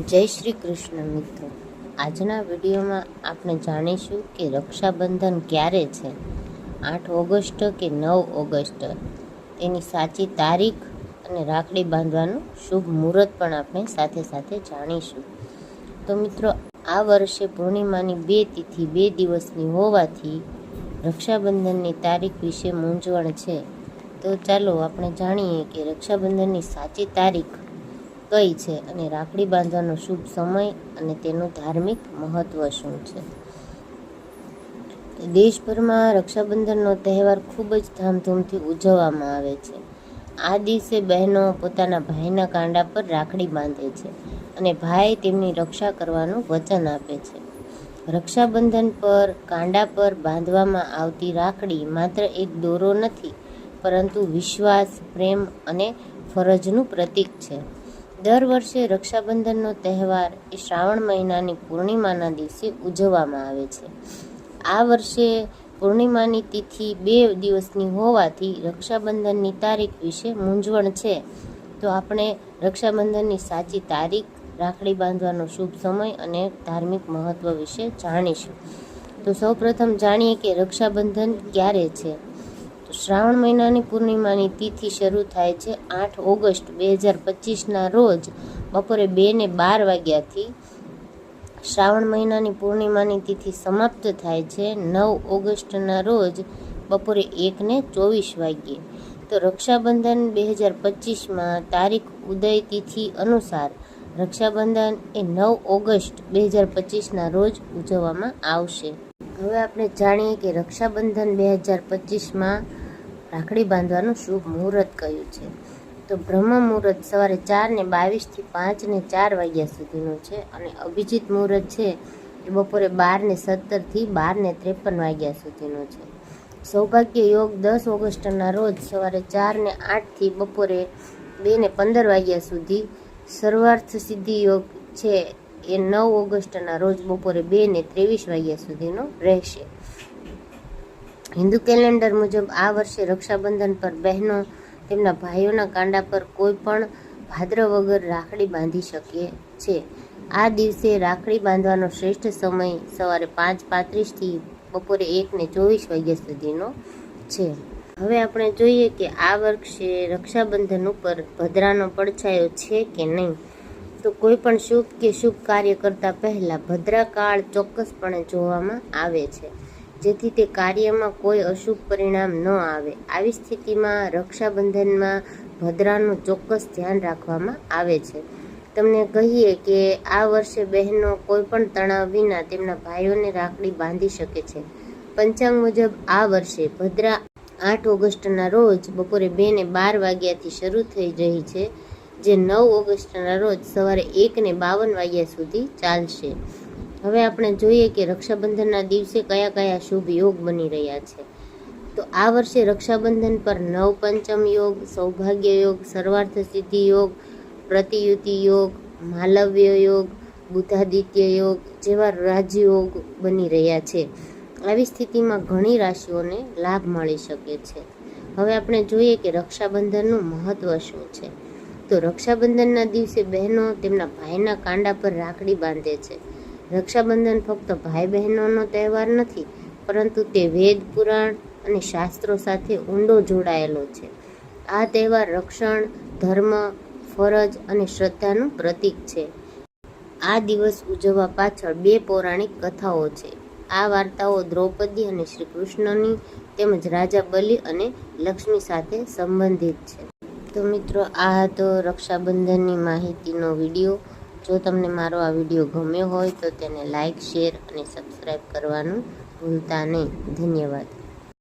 જય શ્રી કૃષ્ણ મિત્રો, આજના વિડીયોમાં આપણે જાણીશું કે રક્ષાબંધન ક્યારે છે, 8 ઓગસ્ટ કે 9 ઓગસ્ટ, તેની સાચી તારીખ અને રાખડી બાંધવાનું શુભ મુહૂર્ત પણ આપણે સાથે સાથે જાણીશું. તો મિત્રો, આ વર્ષે પૂર્ણિમાની 2 તિથિ 2 દિવસની હોવાથી રક્ષાબંધનની તારીખ વિશે મૂંઝવણ છે. તો ચાલો આપણે જાણીએ કે રક્ષાબંધનની સાચી તારીખ કઈ છે અને રાખડી બાંધવાનો શુભ સમય અને તેનું ધાર્મિક મહત્વ શું છે. દેશભરમાં રક્ષાબંધનનો તહેવાર ખૂબ જ ધામધૂમથી ઉજવવામાં આવે છે. આ દિવસે બહેનો પોતાના ભાઈના કાંડા પર રાખડી બાંધે છે અને ભાઈ તેમની રક્ષા કરવાનું વચન આપે છે. રક્ષાબંધન પર કાંડા પર બાંધવામાં આવતી રાખડી માત્ર એક દોરો નથી, પરંતુ વિશ્વાસ, પ્રેમ અને ફરજનું પ્રતીક છે. દર વર્ષે રક્ષાબંધનનો તહેવાર એ શ્રાવણ મહિનાની પૂર્ણિમાના દિવસે ઉજવવામાં આવે છે. આ વર્ષે પૂર્ણિમાની તિથિ 2 દિવસની હોવાથી રક્ષાબંધનની તારીખ વિશે મૂંઝવણ છે. તો આપણે રક્ષાબંધનની સાચી તારીખ, રાખડી બાંધવાનો શુભ સમય અને ધાર્મિક મહત્વ વિશે જાણીશું. તો સૌપ્રથમ જાણીએ કે રક્ષાબંધન ક્યારે છે. શ્રાવણ મહિનાની પૂર્ણિમાની તિથિ શરૂ થાય છે 8 ઓગસ્ટ 2025ના રોજ બપોરે 2 ને 12 વાગ્યાથી. શ્રાવણ મહિનાની પૂર્ણિમાની તિથિ સમાપ્ત થાય છે 9 ઓગસ્ટના રોજ બપોરે 1 ને 24 વાગ્યે. તો રક્ષાબંધન 2025માં તારીખ ઉદય તિથિ અનુસાર રક્ષાબંધન એ 9 ઓગસ્ટ 2025ના રોજ ઉજવવામાં આવશે. હવે આપણે જાણીએ કે રક્ષાબંધન 2025માં રાખડી બાંધવાનું શુભ મુહૂર્ત કયું છે. તો બ્રહ્મ મુહૂર્ત સવારે 4 ને 22થી 5 ને 4 વાગ્યા સુધીનું છે અને અભિજીત મુહૂર્ત છે એ બપોરે 12 ને 17થી 12 ને 53 વાગ્યા સુધીનું છે. સૌભાગ્ય યોગ 10 ઓગસ્ટના રોજ સવારે 4 ને 8થી બપોરે 2 ને 15 વાગ્યા સુધી. સર્વાર્થ સિદ્ધિ યોગ છે એ 9 ઓગસ્ટના રોજ બપોરે 2 ને 23 વાગ્યા સુધીનો રહેશે. હિન્દુ કેલેન્ડર મુજબ આ વર્ષે રક્ષાબંધન પર બહેનો તેમના ભાઈઓના કાંડા પર કોઈ પણ ભાદ્ર વગર રાખડી બાંધી શકે છે. આ દિવસે રાખડી બાંધવાનો શ્રેષ્ઠ સમય સવારે 5:35થી બપોરે 1 ને 24 વાગ્યા સુધીનો છે. હવે આપણે જોઈએ કે આ વર્ષે રક્ષાબંધન ઉપર ભદ્રાનો પડછાયો છે કે નહીં. તો કોઈ પણ શુભ કાર્ય કરતા પહેલા ભદ્રાકાળ ચોક્કસપણે જોવામાં આવે છે, જેથી તે કાર્યમાં કોઈ અશુભ પરિણામ ન આવે. આવી સ્થિતિમાં રક્ષાબંધનમાં ભદ્રાનું ચોક્કસ ધ્યાન રાખવામાં આવે છે. તમને કહીએ કે આ વર્ષે બહેનો કોઈ પણ તણાવ વિના તેમના ભાઈઓને રાખડી બાંધી શકે છે. પંચાંગ મુજબ આ વર્ષે ભદ્રા 8 ઓગસ્ટના રોજ બપોરે 2 ને 12 વાગ્યાથી શરૂ થઈ રહી છે, જે 9 ઓગસ્ટના રોજ સવારે 1 ને 52 વાગ્યા સુધી ચાલશે. હવે આપણે જોઈએ કે રક્ષાબંધનના દિવસે કયા કયા શુભ યોગ બની રહ્યા છે. તો આ વર્ષે રક્ષાબંધન પર નવપંચમ યોગ, સૌભાગ્ય યોગ, સર્વાર્થ સિદ્ધિ યોગ, પ્રતિયુતિ યોગ, માલવ્ય યોગ, બુધાદિત્ય યોગ જેવા રાજયોગ બની રહ્યા છે. આવી સ્થિતિમાં ઘણી રાશિઓને લાભ મળી શકે છે. હવે આપણે જોઈએ કે રક્ષાબંધનનું મહત્વ શું છે. તો રક્ષાબંધનના દિવસે બહેનો તેમના ભાઈના કાંડા પર રાખડી બાંધે છે. રક્ષાબંધન ફક્ત ભાઈ બહેનોનો તહેવાર નથી, પરંતુ તે વેદ, પુરાણ અને શાસ્ત્રો સાથે ઊંડો જોડાયેલો છે. આ તહેવાર રક્ષણ, ધર્મ, ફરજ અને શ્રદ્ધાનું પ્રતીક છે. આ દિવસ ઉજવવા પાછળ 2 પૌરાણિક કથાઓ છે. આ વાર્તાઓ દ્રૌપદી અને શ્રી કૃષ્ણની તેમજ રાજા બલિ અને લક્ષ્મી સાથે સંબંધિત છે. તો મિત્રો, આ હતો રક્ષાબંધનની માહિતીનો વિડીયો. જો તમને મારો આ વિડીયો ગમ્યો હોય તો તેને લાઇક, શેર અને સબસ્ક્રાઈબ કરવાનું ભૂલતા નહીં. ધન્યવાદ.